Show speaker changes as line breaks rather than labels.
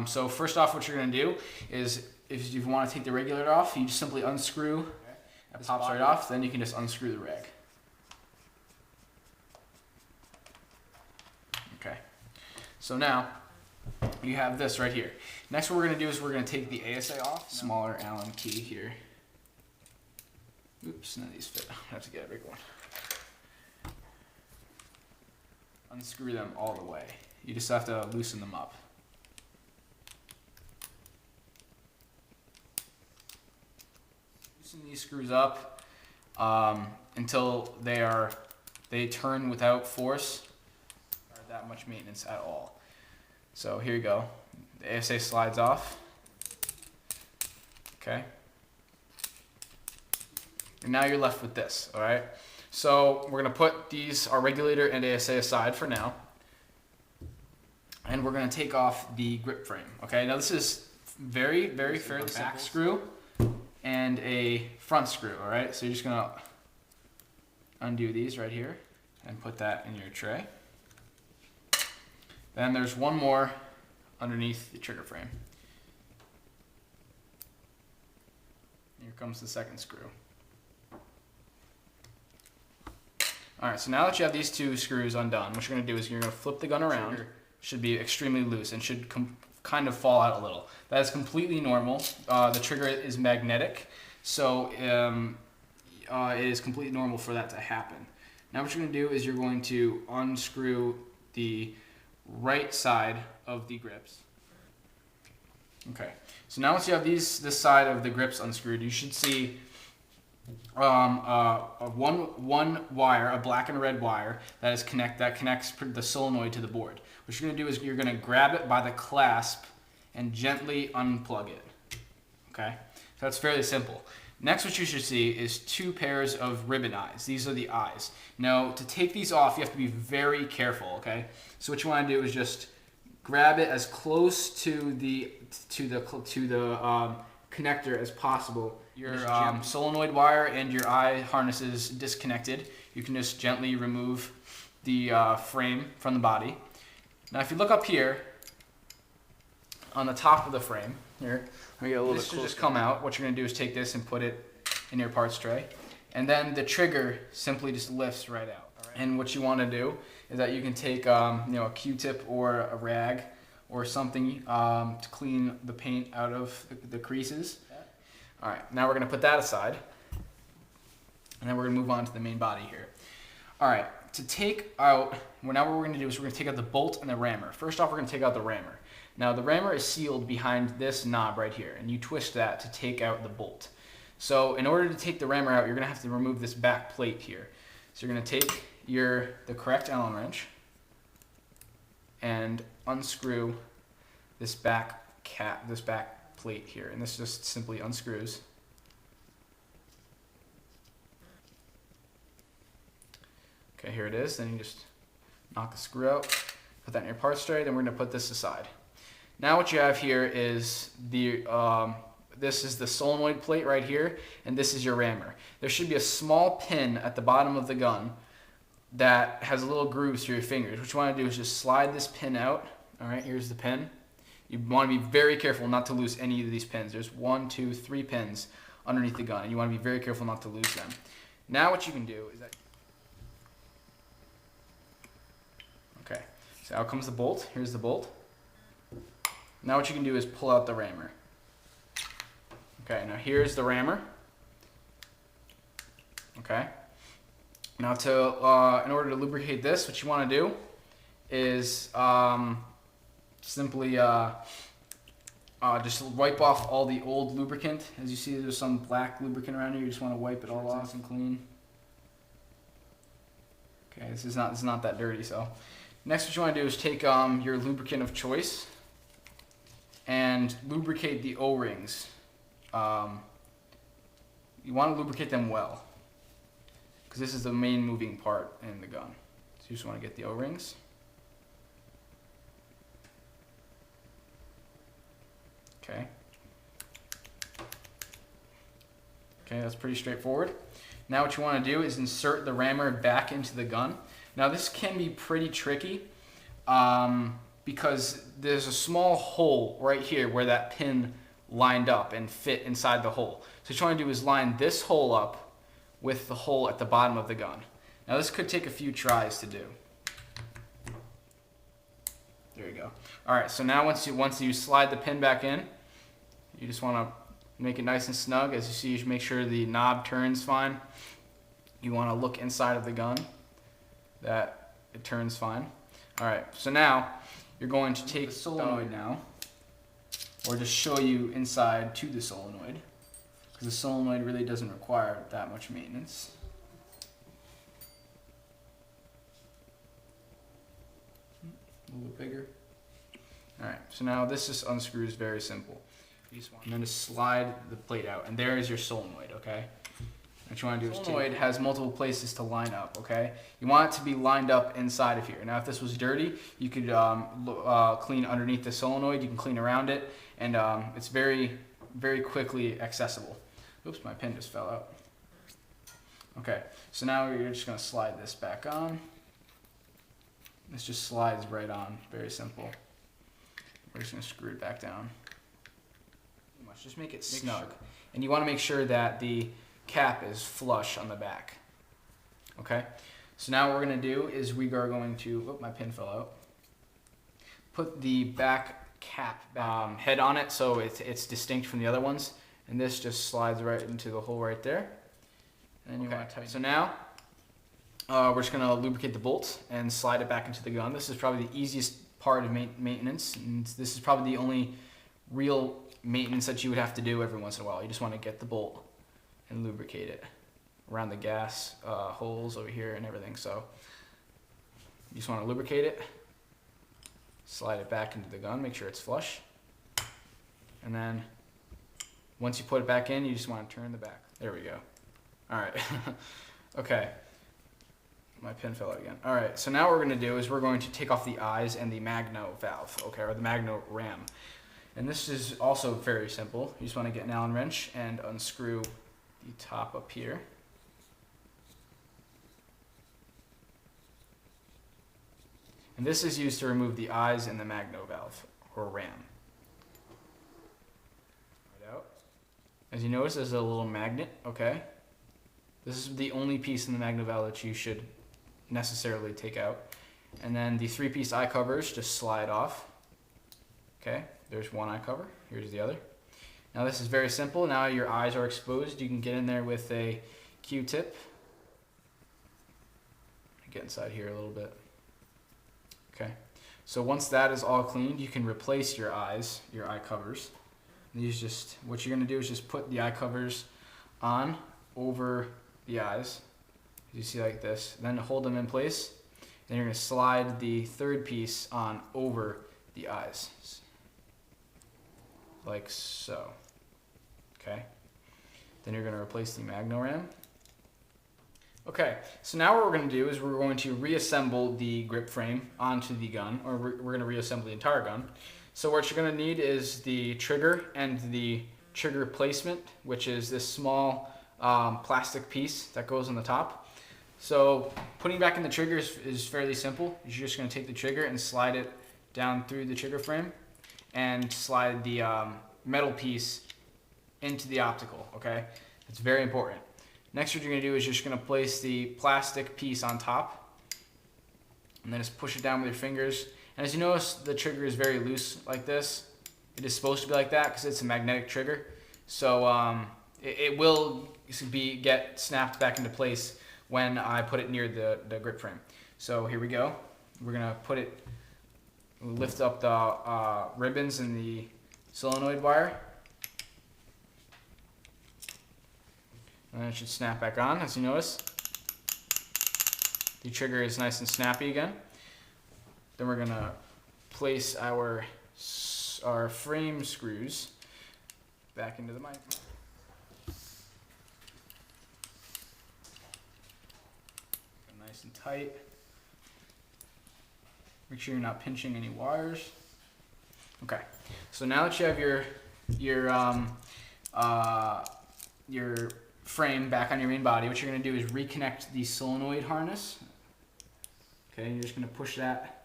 So first off, what you're going to do is, if you want to take the regulator off, you just simply unscrew. It pops right off. Then you can just unscrew the reg. Okay. So now you have this right here. Next, what we're going to do is we're going to take the ASA off. Smaller Allen key here. Oops, none of these fit. I have to get a big one. Unscrew them all the way. You just have to loosen them up. Loosen these screws up until they turn without force or that much maintenance at all. So here you go. The ASA slides off. Okay. And now you're left with this, all right? So we're gonna put our regulator and ASA aside for now. And we're gonna take off the grip frame, okay? Now this is fairly back screw and a front screw, all right? So you're just gonna undo these right here and put that in your tray. Then there's one more underneath the trigger frame. Here comes the second screw. All right, so now that you have these two screws undone, what you're gonna do is you're gonna flip the gun around. Should be extremely loose and should kind of fall out a little. That is completely normal. The trigger is magnetic, so it is completely normal for that to happen. Now what you're gonna do is you're going to unscrew the right side of the grips. Okay, so now once you have this side of the grips unscrewed, you should see one wire, a black and red wire that connects the solenoid to the board. What you're going to do is you're going to grab it by the clasp and gently unplug it. Okay, so that's fairly simple. Next, what you should see is two pairs of ribbon eyes. These are the eyes. Now, to take these off, you have to be very careful. Okay, so what you want to do is just grab it as close to the connector as possible. Your solenoid wire and your eye harness is disconnected. You can just gently remove the frame from the body. Now if you look up here on the top of the frame, here, let me get a little bit closer. Just come out. What you're going to do is take this and put it in your parts tray. And then the trigger simply just lifts right out. Right. And what you want to do is that you can take a Q-tip or a rag or something to clean the paint out of the creases. All right, now we're gonna put that aside, and then we're gonna move on to the main body here. All right, to take out, what we're gonna do is we're gonna take out the bolt and the rammer. First off, we're gonna take out the rammer. Now the rammer is sealed behind this knob right here, and you twist that to take out the bolt. So in order to take the rammer out, you're gonna have to remove this back plate here. So you're gonna take the correct Allen wrench and unscrew this back plate here, and this just simply unscrews. Okay, here it is. Then you just knock the screw out, put that in your parts tray. Then we're going to put this aside. Now what you have here is this is the solenoid plate right here, and this is your rammer. There should be a small pin at the bottom of the gun that has a little groove through your fingers. What you want to do is just slide this pin out. All right, here's the pin. You want to be very careful not to lose any of these pins. There's 1, 2, 3 pins underneath the gun, and you want to be very careful not to lose them. Now what you can do is that... Okay, so out comes the bolt. Here's the bolt. Now what you can do is pull out the rammer. Okay, now here's the rammer. Okay. Now in order to lubricate this, what you want to do is simply just wipe off all the old lubricant. As you see, there's some black lubricant around here. You just want to wipe it all off and clean. Okay, this is not that dirty. So next, what you want to do is take your lubricant of choice and lubricate the O-rings. You want to lubricate them well, because this is the main moving part in the gun. So you just want to get the O-rings. Okay. Okay, that's pretty straightforward. Now what you want to do is insert the rammer back into the gun. Now this can be pretty tricky. because there's a small hole right here where that pin lined up and fit inside the hole. So what you want to do is line this hole up with the hole at the bottom of the gun. Now this could take a few tries to do. There you go. All right, so now once you slide the pin back in, you just want to make it nice and snug. As you see, you should make sure the knob turns fine. You want to look inside of the gun that it turns fine. All right, so now you're going to take the solenoid now, or just show you inside to the solenoid, because the solenoid really doesn't require that much maintenance. A little bit bigger. All right, so now this just unscrews very simple. And then just slide the plate out, and there is your solenoid, okay? What you want to do is solenoid has multiple places to line up, okay? You want it to be lined up inside of here. Now, if this was dirty, you could clean underneath the solenoid. You can clean around it, and it's very, very quickly accessible. Oops, my pin just fell out. Okay, so now you're just going to slide this back on. This just slides right on, very simple. We're just going to screw it back down. Just make it snug. And you want to make sure that the cap is flush on the back. Okay? So now what we're going to do is we are going to, oh, my pin fell out. Put the back cap head on it so it's distinct from the other ones. And this just slides right into the hole right there. And you want to tighten. So now we're just going to lubricate the bolts and slide it back into the gun. This is probably the easiest part of maintenance. And this is probably the only real maintenance that you would have to do every once in a while. You just want to get the bolt and lubricate it around the gas holes over here and everything. So you just want to lubricate it, slide it back into the gun, make sure it's flush, and then once you put it back in, you just want to turn the back. There we go. All right. Okay. My pin fell out again. All right, so now what we're going to do is we're going to take off the eyes and the magno valve, okay, or the magno ram. And this is also very simple. You just want to get an Allen wrench and unscrew the top up here. And this is used to remove the eyes and the magno valve, or ram. Right out. As you notice, there's a little magnet, okay? This is the only piece in the magno valve that you should necessarily take out. And then the 3-piece eye covers just slide off. Okay, there's one eye cover. Here's the other. Now this is very simple. Now your eyes are exposed. You can get in there with a Q-tip. Get inside here a little bit. Okay, so once that is all cleaned, you can replace your eyes, your eye covers. These just, what you're gonna do is just put the eye covers on over the eyes, as you see like this. Then hold them in place. Then you're gonna slide the 3rd piece on over the eyes. Like so. Okay. Then you're going to replace the magno ram. Okay, so now what we're going to do is we're going to reassemble the grip frame onto the gun, or we're going to reassemble the entire gun. So what you're going to need is the trigger and the trigger placement, which is this small plastic piece that goes on the top. So putting back in the trigger is fairly simple. You're just going to take the trigger and slide it down through the trigger frame and slide the metal piece into the optical, okay? It's very important. Next, what you're gonna do is you're just gonna place the plastic piece on top and then just push it down with your fingers. And as you notice, the trigger is very loose like this. It is supposed to be like that because it's a magnetic trigger. So it will get snapped back into place when I put it near the grip frame. So here we go. We're gonna put it, lift up the ribbons and the solenoid wire. And then it should snap back on, as you notice. The trigger is nice and snappy again. Then we're gonna place our frame screws back into the mic. Nice and tight. Make sure you're not pinching any wires. Okay, so now that you have your frame back on your main body, what you're going to do is reconnect the solenoid harness. Okay, you're just going to push that